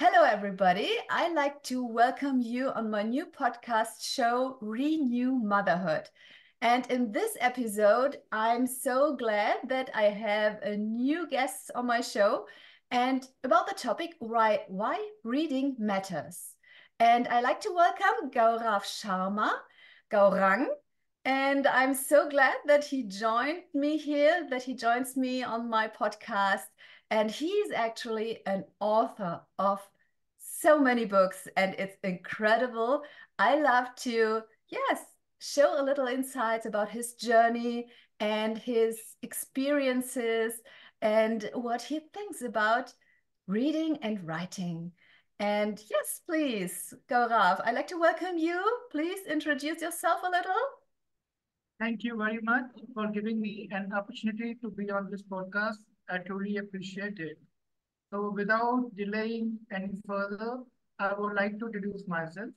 Hello, everybody. I'd like to welcome you on my new podcast show, Renew Motherhood. And in this episode, I'm so glad that I have a new guest on my show and about the topic why reading matters. And I'd like to welcome Gaurang. And I'm so glad that he joined me here, that he joins me on my podcast. And he's actually an author of so many books, and it's incredible. I love to, yes, show a little insights about his journey and his experiences and what he thinks about reading and writing. And yes, please, Gaurav, I'd like to welcome you. Please introduce yourself a little. Thank you very much for giving me an opportunity to be on this podcast. I truly appreciate it. So, without delaying any further, I would like to introduce myself.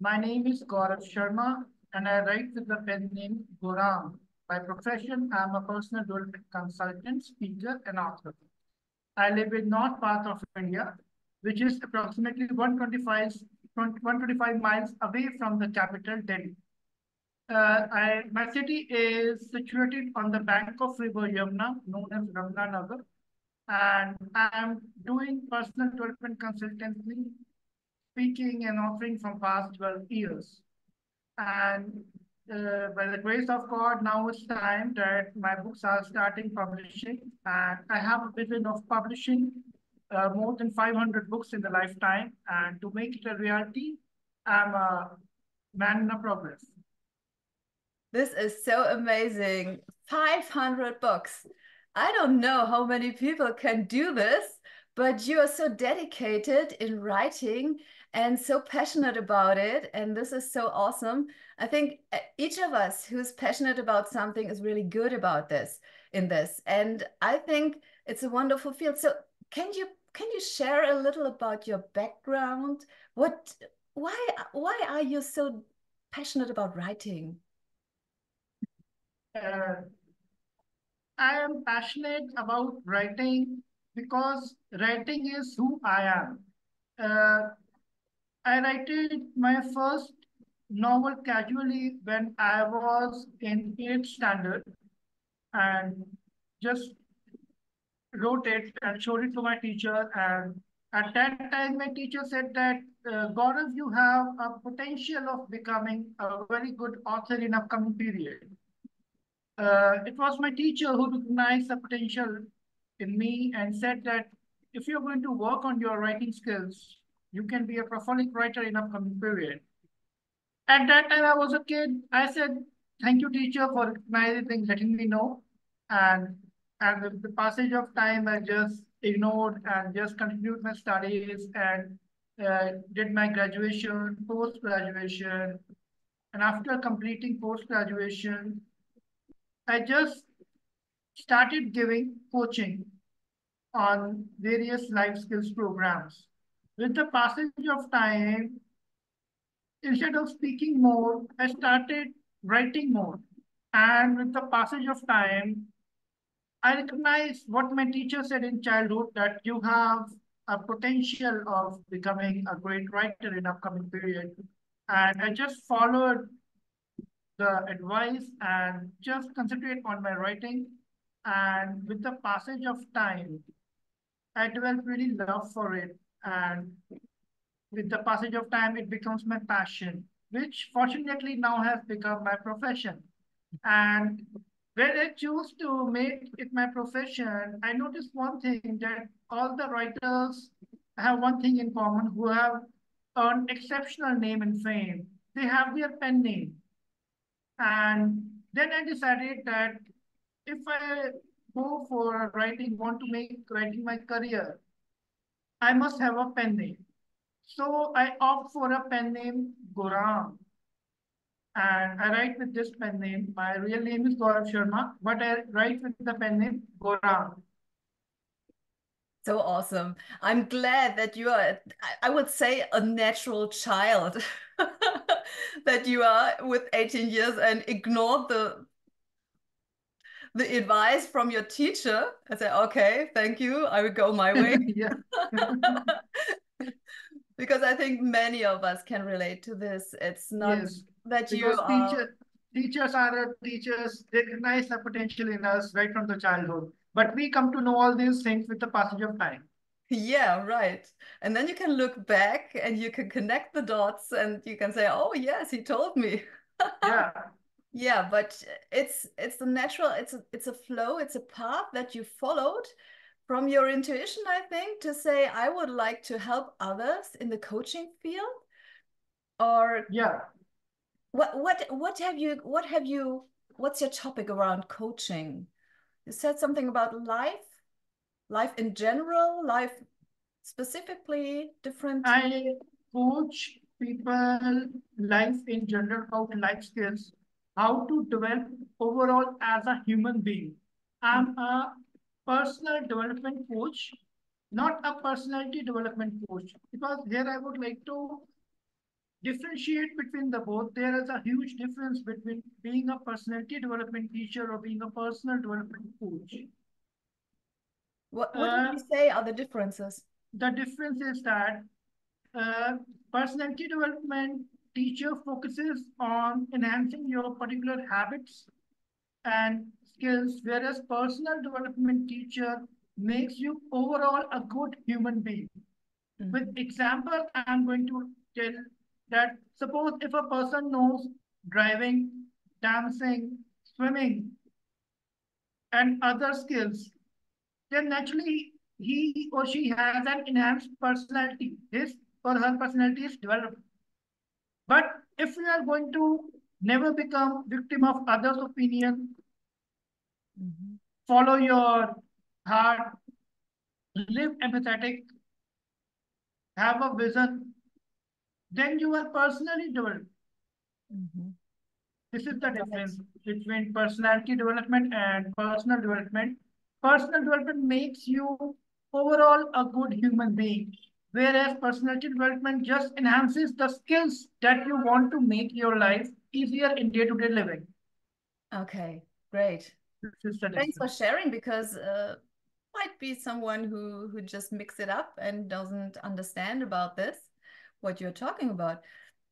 My name is Gaurav Sharma, and I write with the pen name Gaurang. By profession, I am a personal development consultant, speaker, and author. I live in north part of India, which is approximately 125 miles away from the capital, Delhi. My city is situated on the bank of River Yamuna, known as Ramnanagar, and I'm doing personal development consultancy, speaking and offering from past 12 years. And by the grace of God, now it's time that my books are starting publishing, and I have a vision of publishing more than 500 books in the lifetime. And to make it a reality, I'm a man in a progress. This is so amazing. 500 books. I don't know how many people can do this, but you are so dedicated in writing and so passionate about it. And this is so awesome. I think each of us who's passionate about something is really good about this in this. And I think it's a wonderful field. So can you share a little about your background? What why are you so passionate about writing? Uh, I am passionate about writing because writing is who I am. Uh, I wrote my first novel casually when I was in 8th standard and just wrote it and showed it to my teacher. And at that time, my teacher said that, Gaurav, you have a potential of becoming a very good author in upcoming period. It was my teacher who recognized the potential in me and said that if you're going to work on your writing skills, you can be a prolific writer in upcoming period. At that time, I was a kid. I said, "Thank you, teacher, for recognizing, letting me know." And and with the passage of time, I just ignored and just continued my studies and did my graduation, post graduation, and after completing post graduation, I just started giving coaching on various life skills programs. With the passage of time, instead of speaking more, I started writing more. And with the passage of time, I recognized what my teacher said in childhood that you have a potential of becoming a great writer in upcoming period. And I just followed the advice and just concentrate on my writing. And with the passage of time, I developed really love for it. And with the passage of time, it becomes my passion, which fortunately now has become my profession. And when I choose to make it my profession, I noticed one thing that all the writers have one thing in common who have earned exceptional name and fame. They have their pen name. And then I decided that if I go for writing, want to make writing my career, I must have a pen name. So I opt for a pen name Gaurang. And I write with this pen name. My real name is Gaurav Sharma, but I write with the pen name Gaurang. So awesome. I'm glad that you are, I would say, a natural child that you are with 18 years and ignored the advice from your teacher. I said, okay, thank you. I will go my way. Yeah. Because I think many of us can relate to this. It's not Yes, that you because are, teachers are our teachers. They recognize the potential in us right from the childhood. But we come to know all these things with the passage of time. yeah, right. And then you can look back and you can connect the dots and you can say, oh, yes, he told me. Yeah, Yeah, but it's the natural, it's a flow, it's a path that you followed from your intuition, I think, to say, I would like to help others in the coaching field. Or yeah. what's your topic around coaching? You said something about life in general, life specifically, different. I coach people life in general about life skills, how to develop overall as a human being. I'm a personal development coach, not a personality development coach. Because here I would like to differentiate between the both. There is a huge difference between being a personality development teacher or being a personal development coach. What would Uh, you say are the differences? the difference is that uh, personality development teacher focuses on enhancing your particular habits and skills, whereas personal development teacher makes you overall a good human being. With Mhm. example, I'm going to tell that suppose if a person knows driving, dancing, swimming, and other skills, then naturally he or she has an enhanced personality. His or her personality is developed. But if we are going to never become victim of others' opinion, Mhm. follow your heart, live empathetic, have a vision, then you are personally developed. Mhm. This is the Yeah, that difference makes. between personality development and personal development. Personal development makes you overall a good human being, whereas personality development just enhances the skills that you want to make your life easier in day-to-day living. Okay, great. This is the Thanks for difference. sharing because might be someone who just mix it up and doesn't understand about this, what you're talking about.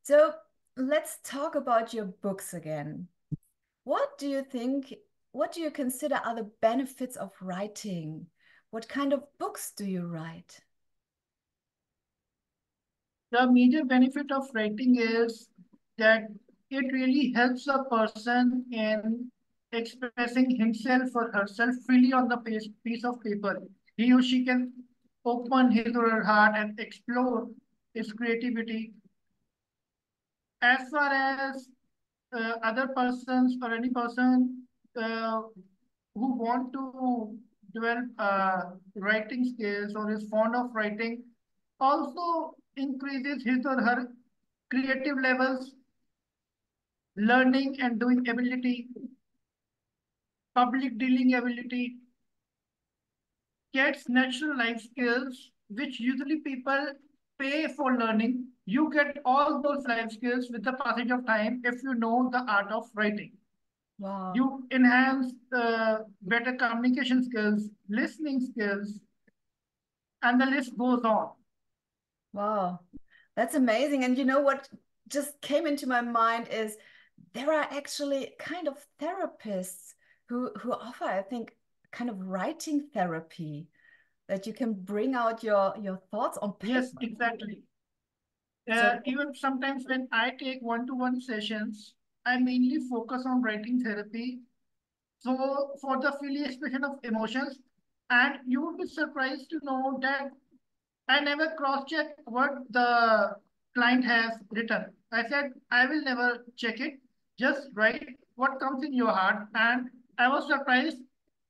So let's talk about your books again. What do you think, what do you consider are the benefits of writing? What kind of books do you write? The major benefit of writing is that it really helps a person in expressing himself or herself freely on the piece of paper. He or she can open his or her heart and explore his creativity. As far as other persons or any person uh, who want to develop writing skills or is fond of writing, also increases his or her creative levels, learning and doing ability, public dealing ability, gets natural life skills, which usually people pay for learning. You get all those life skills with the passage of time if you know the art of writing. Wow. You enhance better communication skills, listening skills, and the list goes on. Wow. That's amazing. And you know what just came into my mind is there are actually kind of therapists who offer, I think, kind of writing therapy that you can bring out your thoughts on Yes, paper. exactly. So Even sometimes when I take one-to-one sessions, I mainly focus on writing therapy. So for the free expression of emotions, and you would be surprised to know that I never cross-check what the client has written. I said, I will never check it. Just write what comes in your heart. And I was surprised.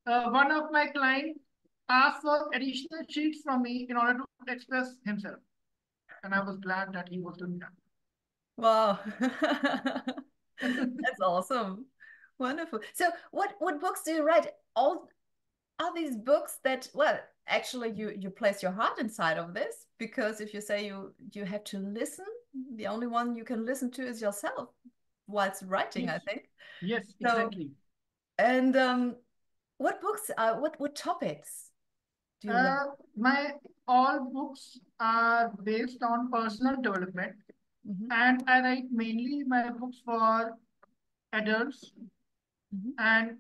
One of my clients asked for additional sheets from me in order to express himself. And I was glad that he was doing wow. That's awesome. Wonderful. So what books do you write? All are these books that, well, actually you place your heart inside of this, because if you say you have to listen, the only one you can listen to is yourself whilst writing, I that. think. Yes, So, exactly. and what books are what topics? do you like? Uh, my all books are based on personal development, Hmm. and I write mainly my books for adults Hmm. and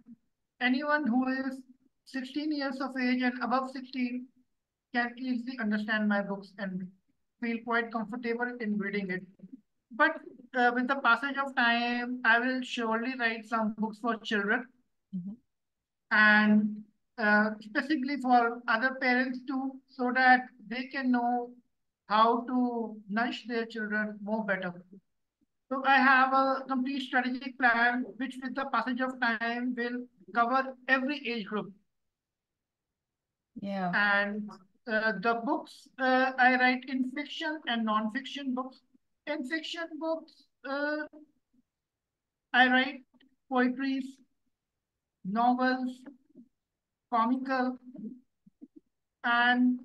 anyone who is 16 years of age and above 16 can easily understand my books and feel quite comfortable in reading it. But with the passage of time, I will surely write some books for children Hmm. and specifically for other parents too, so that they can know how to nourish their children more better. So I have a complete strategic plan, which with the passage of time will cover every age group. Yeah. And the books I write in fiction and non-fiction books. In fiction books, I write poetries, novels, comical, and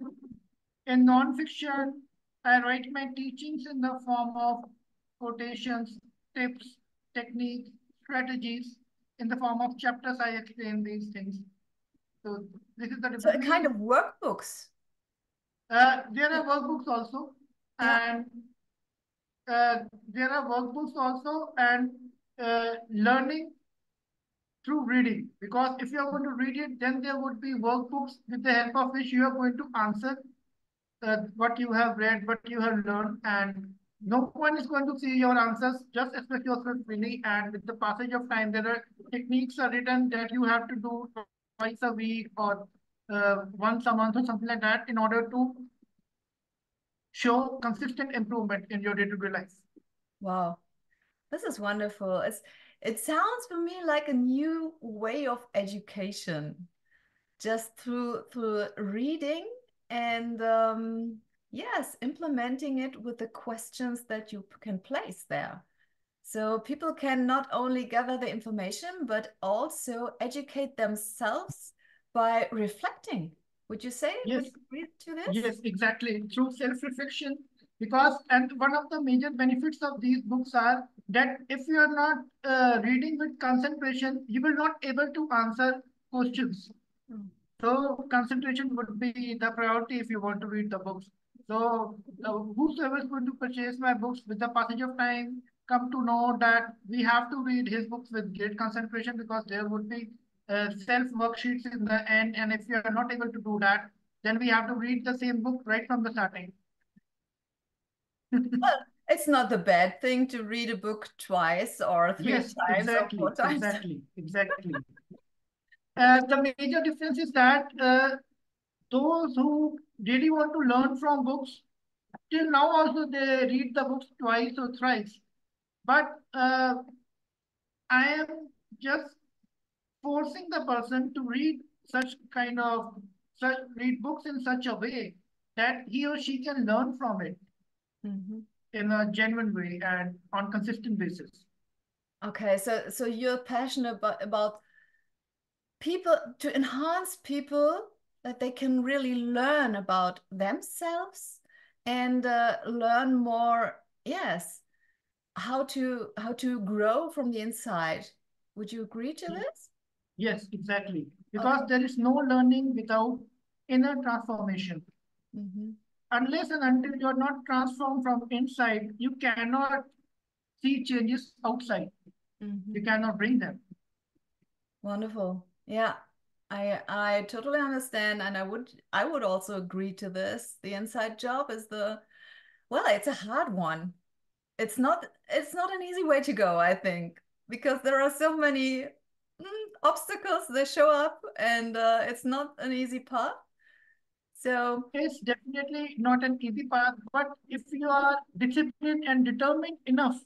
in non-fiction, I write my teachings in the form of quotations, tips, techniques, strategies. In the form of chapters, I explain these things. So this is the So difference a kind between. of workbooks. There are workbooks also, Yeah. and uh, there are workbooks also, and learning through reading. Because if you are going to read it, then there would be workbooks with the help of which you are going to answer what you have read, what you have learned, and no one is going to see your answers. Just express yourself freely, and with the passage of time, there are techniques are written that you have to do twice a week or once a month or something like that in order to show consistent improvement in your day-to-day life. Wow. This is wonderful. It sounds for me like a new way of education, just through reading and yes, implementing it with the questions that you can place there. So people can not only gather the information, but also educate themselves by reflecting. Would you say? Would Yes, you agree to this? yes, exactly. Through self-reflection, because and one of the major benefits of these books are that if you are not reading with concentration, you will not able to answer questions. Mm. So concentration would be the priority if you want to read the books. So whosoever is going to purchase my books with the passage of time come to know that we have to read his books with great concentration because there would be self worksheets in the end. And if you are not able to do that, then we have to read the same book right from the starting. Well, it's not a bad thing to read a book twice or three Yes, times or four exactly, times. exactly, exactly. The major difference is that those who really want to learn from books, till now also they read the books twice or thrice. But I am just forcing the person to read such kind of read books in such a way that he or she can learn from it Mhm. in a genuine way and on consistent basis. Okay, so you're passionate about people to enhance people that they can really learn about themselves and learn more, yes, how to grow from the inside. Would you agree to this? Yes, exactly. Okay. Because there is no learning without inner transformation. Hmm. Unless and until you're not transformed from inside, you cannot see changes outside. You Hmm. cannot bring them. Wonderful. Yeah. I totally understand, and I would also agree to this. The inside job is well, it's a hard one. It's not an easy way to go, I think, because there are so many obstacles that show up, and it's not an easy path. So, It's definitely not an easy path, but if you are disciplined and determined enough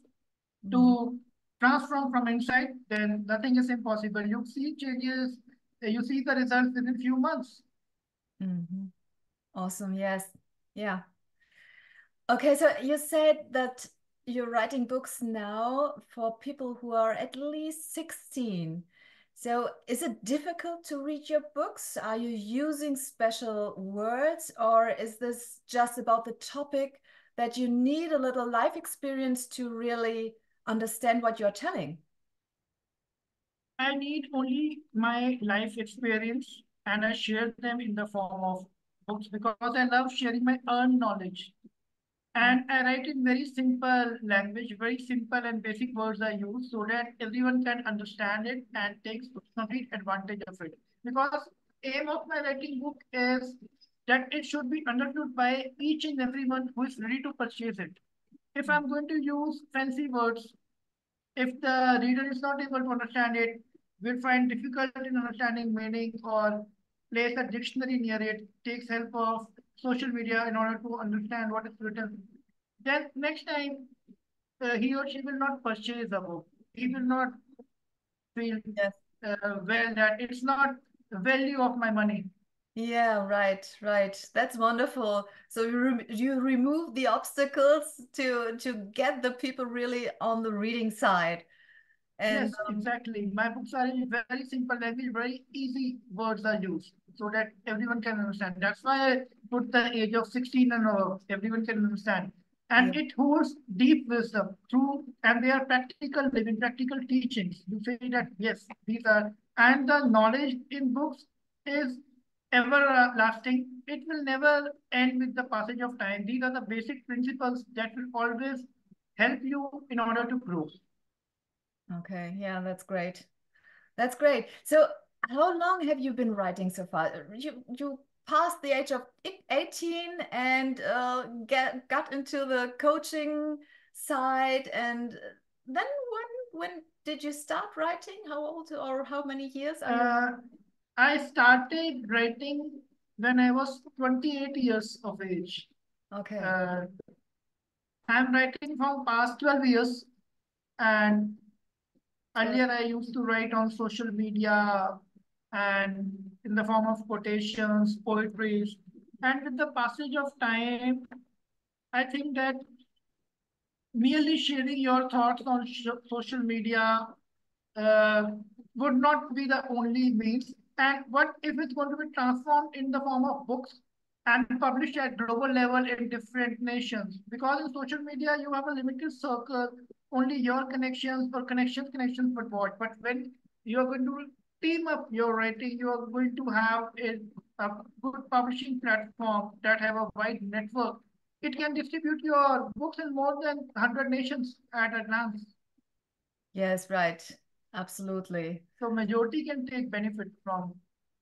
mhm, to transform from inside, then nothing is impossible. You see changes, you see the results within few months. mhm. Awesome. Yes. Yeah. Okay, so you said that you're writing books now for people who are at least 16. So is it difficult to read your books? Are you using special words, or is this just about the topic that you need a little life experience to really understand what you're telling? I need only my life experience and I share them in the form of books because I love sharing my own knowledge. Mm. And I write in very simple language, very simple and basic words I use so that everyone can understand it and takes complete advantage of it. Because aim of my writing book is that it should be understood by each and everyone who is ready to purchase it. If I'm going to use fancy words, if the reader is not able to understand it, will find difficult in understanding meaning or place a dictionary near it, takes help of social media in order to understand what is written, then next time he or she will not purchase a book. He will not feel Yes. well that it's not the value of my money. Yeah, right, right. That's wonderful. So you remove the obstacles to get the people really on the reading side. And Yes, exactly. My books are in very simple language, very easy words are used so that everyone can understand. That's why I put the age of 16 and above. Everyone can understand. yeah, And it holds deep wisdom through, and they are practical living, practical teachings. You say that, yes, these are, and the knowledge in books is everlasting. It will never end with the passage of time. These are the basic principles that will always help you in order to grow. okay, yeah, that's great. That's great. So how long have you been writing so far? You passed the age of 18 and get got into the coaching side, and then when did you start writing? How old or how many years are you? Uh, I started writing when I was 28 years of age. Okay. Uh, I'm writing from past 12 years, and 12. earlier I used to write on social media and in the form of quotations, poetries. And with the passage of time, I think that merely sharing your thoughts on social media uh, would not be the only means. And what if it's going to be transformed in the form of books and published at global level in different nations? Because in social media, you have a limited circle, only your connections, but what? But when you are going to team up your writing, you are going to have a good publishing platform that have a wide network. It can distribute your books in more than 100 nations at a glance. Yes, right. Absolutely. So majority can take benefit from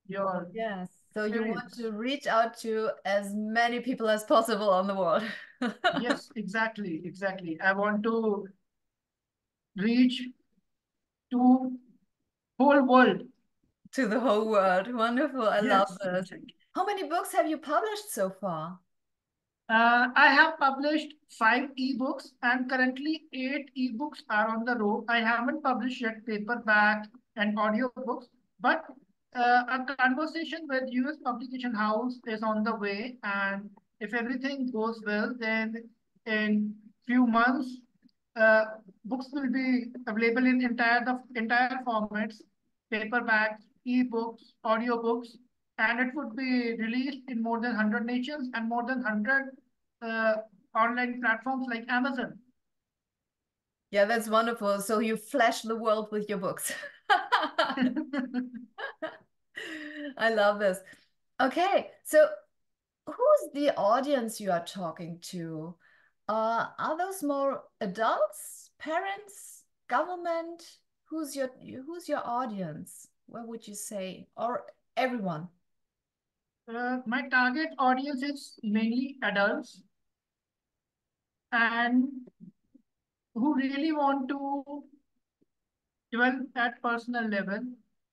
your Yes. So you want experience. to reach out to as many people as possible on the world. Yes, exactly, exactly. I want to reach to whole world. To the whole world. Wonderful. I love Yes, this. exactly. How many books have you published so far? I have published 5 ebooks and currently 8 ebooks are on the road. I haven't published yet paperback and audiobooks, but a conversation with US Publication House is on the way. And if everything goes well, then in few months, uh, books will be available in entire formats, paperbacks, ebooks, audiobooks, and it would be released in more than 100 nations and more than 100 uh, online platforms like Amazon. Yeah, that's wonderful. So you flash the world with your books. I love this. Okay, so who's the audience you are talking to? Are those more adults, parents, government? Who's your audience? What would you say? Or everyone? My target audience is mainly adults and who really want to develop at personal level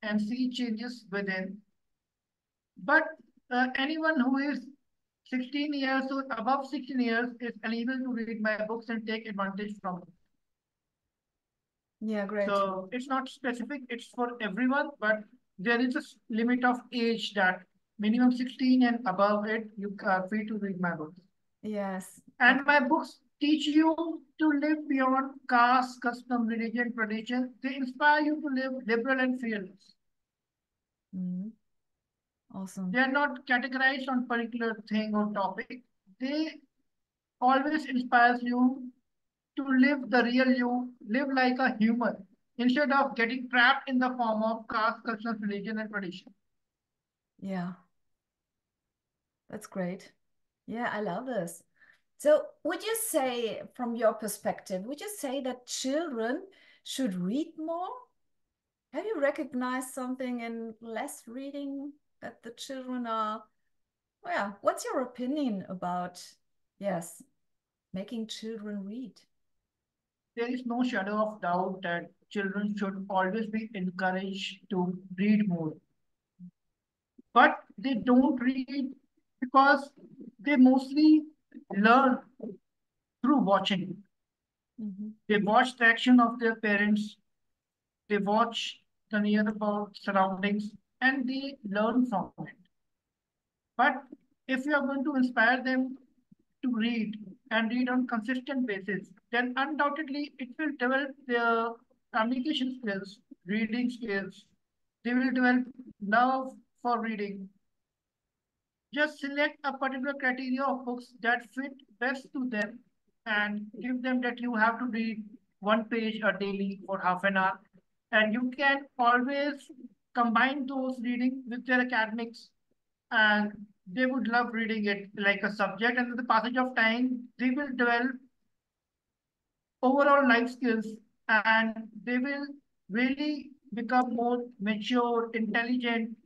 and see changes within. But anyone who is 16 years or above 16 years is eligible to read my books and take advantage from it. Yeah, great. So it's not specific, it's for everyone, but there is a limit of age that minimum 16 and above it, you are free to read my books. Yes. And Okay. my books teach you to live beyond caste, custom, religion, tradition. They inspire you to live liberal and fearless. Mhm. They Awesome. are not categorized on particular thing or topic. They always inspires you to live the real you, live like a human, instead of getting trapped in the form of caste, culture, religion, and tradition. Yeah. That's great. Yeah, I love this. So, would you say, from your perspective, would you say that children should read more? Have you recognized something in less reading that the children are? Well, yeah, what's your opinion about, yes, making children read? There is no shadow of doubt that children should always be encouraged to read more. But they don't read because they mostly learn through watching. Mhm. They watch the action of their parents, they watch the nearby surroundings, and they learn from it. But if you are going to inspire them to read and read on consistent basis, then undoubtedly it will develop their communication skills, reading skills. They will develop love for reading. Just select a particular criteria of books that fit best to them and give them that you have to read one page a daily for half an hour. And you can always combine those reading with their academics, and they would love reading it like a subject. And with the passage of time, they will develop overall life skills, and they will really become more mature, intelligent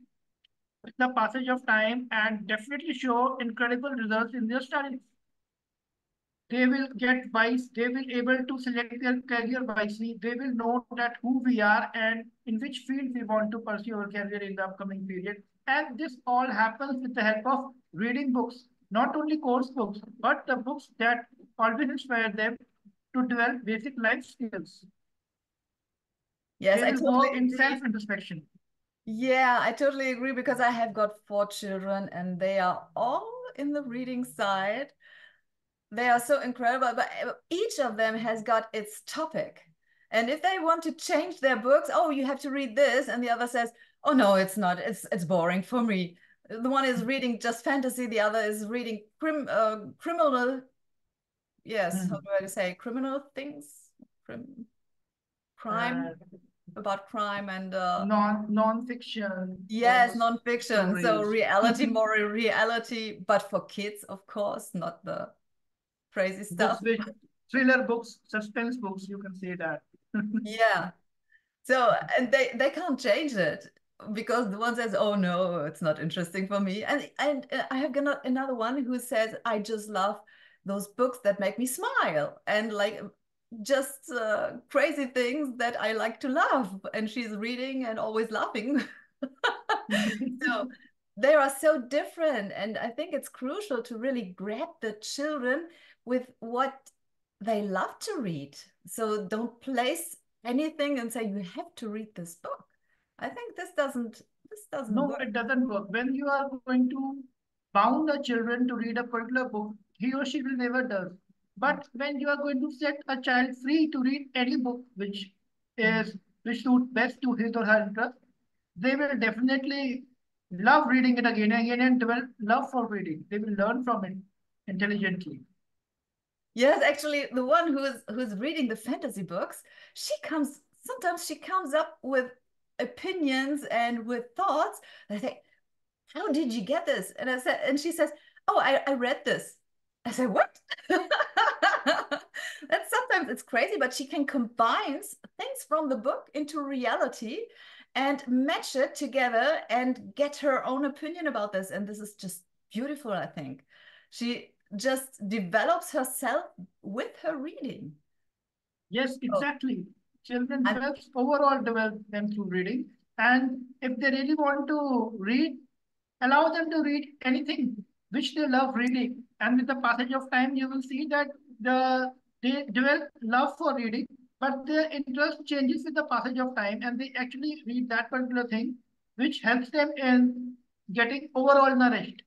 with the passage of time, and definitely show incredible results in their studies. They will get wise, they will able to select their career wisely, they will know that who we are and in which field we want to pursue our career in the upcoming period. And this all happens with the help of reading books, not only course books, but the books that always inspire them to develop basic life skills. Yes, They I will totally work in agree. self-introspection. Yeah, I totally agree because I have got four children and they are all in the reading side. They are so incredible, but each of them has got its topic. And if they want to change their books, oh, you have to read this, and the other says, oh no, it's not. It's boring for me. The one is reading just fantasy, the other is reading criminal. Yes, how Hmm. do I say criminal things? Crim, crime Uh, about crime and non-fiction yes, nonfiction. So stories. reality, more reality, but for kids, of course, not the crazy stuff. Books which thriller books, suspense books, you can say that. Yeah. So and they can't change it because the one says, "Oh no, it's not interesting for me," and I have got another one who says, "I just love those books that make me smile and like just crazy things that I like to laugh." And she's reading and always laughing. So they are so different, and I think it's crucial to really grab the children with what they love to read. So don't place anything and say you have to read this book. I think this doesn't No, work. it doesn't work. When you are going to bound a children to read a particular book, he or she will never does. But when you are going to set a child free to read any book is which suits best to his or her interest, they will definitely love reading it again and again and develop love for reading. They will learn from it intelligently. Yes, actually, the one who's reading the fantasy books, sometimes she comes up with opinions and with thoughts. And I think, how did you get this? And she says, oh, I read this. I say, what? That sometimes it's crazy, but she can combine things from the book into reality and match it together and get her own opinion about this. And this is just beautiful, I think. She just develops herself with her reading. Yes, Oh, exactly. Children I'm develops overall develop them through reading. And if they really want to read, allow them to read anything which they love reading. And with the passage of time, you will see that they develop love for reading, but their interest changes with the passage of time, and they actually read that particular thing, which helps them in getting overall nourished.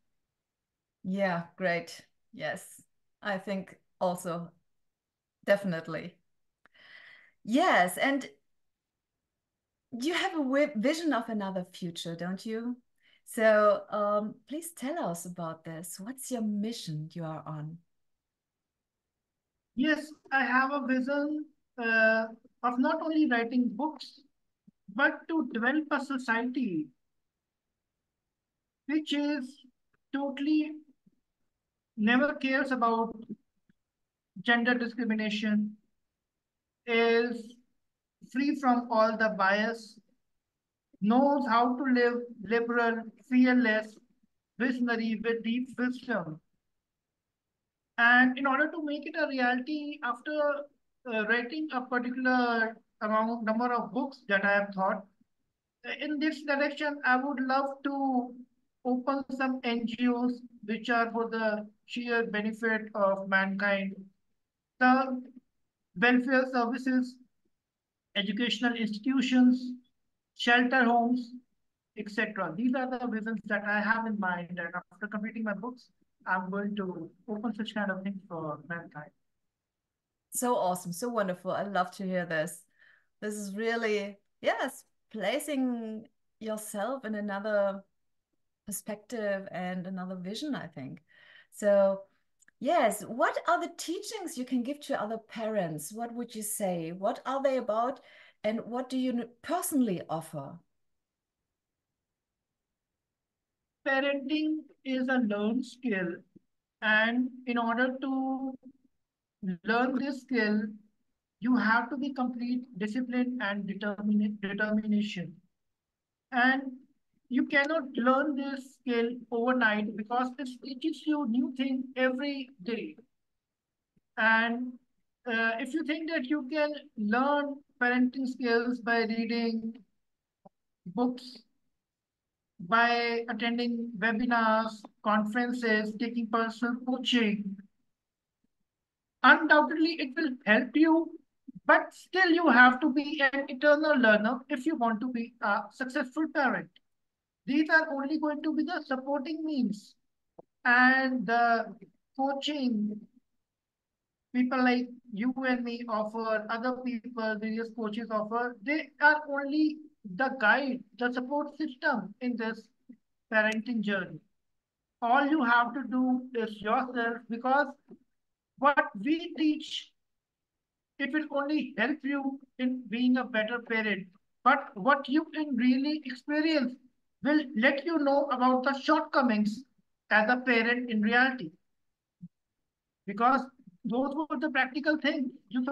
yeah, great. Yes, I think also definitely. Yes, and you have a vision of another future, don't you? So please tell us about this. What's your mission you are on? Yes, I have a vision uh, of not only writing books, but to develop a society which is totally never cares about gender discrimination, is free from all the bias, knows how to live liberal, fearless, visionary with deep wisdom. And in order to make it a reality, after writing a particular number of books that I have thought, in this direction, I would love to open some NGOs which are for the sheer benefit of mankind. The welfare services, educational institutions, shelter homes, etc. These are the visions that I have in mind, and after completing my books, I'm going to open such kind of things for mankind. So awesome, so wonderful. I love to hear this. This is really, yes, placing yourself in another perspective and another vision, I think. So, yes, what are the teachings you can give to other parents? What would you say? What are they about? And what do you personally offer? Parenting is a learned skill, and in order to learn this skill, you have to be complete discipline and determination. And you cannot learn this skill overnight because it teaches you new thing every day. And if you think that you can learn parenting skills by reading books, by attending webinars, conferences, taking personal coaching, undoubtedly it will help you, but still you have to be an eternal learner if you want to be a successful parent. These are only going to be the supporting means. And the coaching people like you and me offer, other people, various coaches offer, they are only the guide, the support system in this parenting journey. All you have to do is yourself, because what we teach, it will only help you in being a better parent. But what you can really experience will let you know about the shortcomings as a parent in reality. Because those were the practical things. You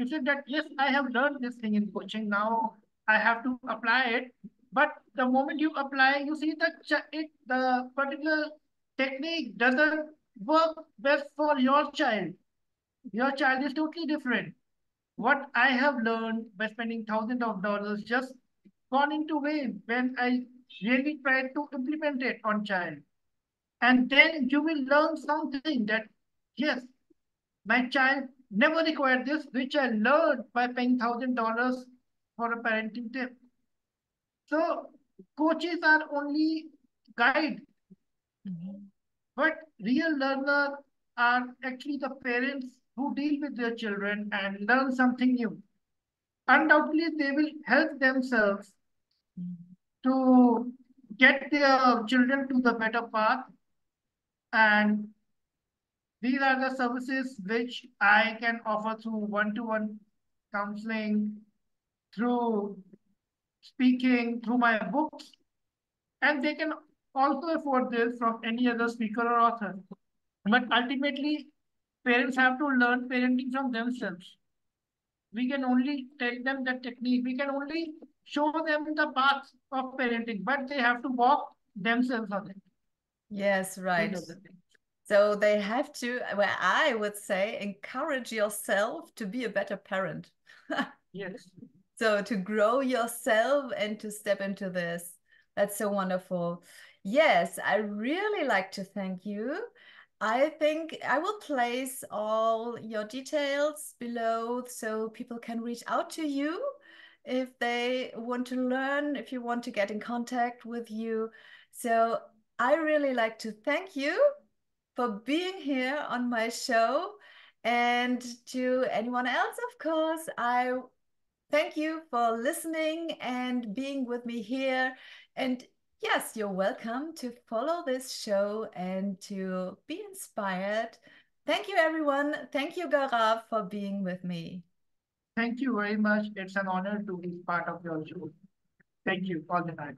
said that yes, I have learned this thing in coaching. Now I have to apply it. But the moment you apply, you see that the particular technique doesn't work best for your child. Your child is totally different. What I have learned by spending thousands of dollars just gone into way when I really tried to implement it on child. And then you will learn something that, yes, my child never required this, which I learned by paying $1,000 for a parenting tip. So coaches are only guide, Mhm. but real learners are actually the parents who deal with their children and learn something new. Undoubtedly, they will help themselves Mhm. to get their children to the better path. And these are the services which I can offer through one-to-one counseling, through speaking, through my books, and they can also afford this from any other speaker or author. But ultimately, parents have to learn parenting from themselves. We can only tell them the technique, we can only show them the paths of parenting, but they have to walk themselves on it. Yes, These right. are the things. So they have to, well, I would say, encourage yourself to be a better parent. Yes. So to grow yourself and to step into this. That's so wonderful. Yes, I really like to thank you. I think I will place all your details below so people can reach out to you if they want to learn, if you want to get in contact with you. So I really like to thank you for being here on my show. And to anyone else, of course, I thank you for listening and being with me here. And yes, you're welcome to follow this show and to be inspired. Thank you, everyone. Thank you, Gaurav, for being with me. Thank you very much. It's an honor to be part of your show. Thank you all the time.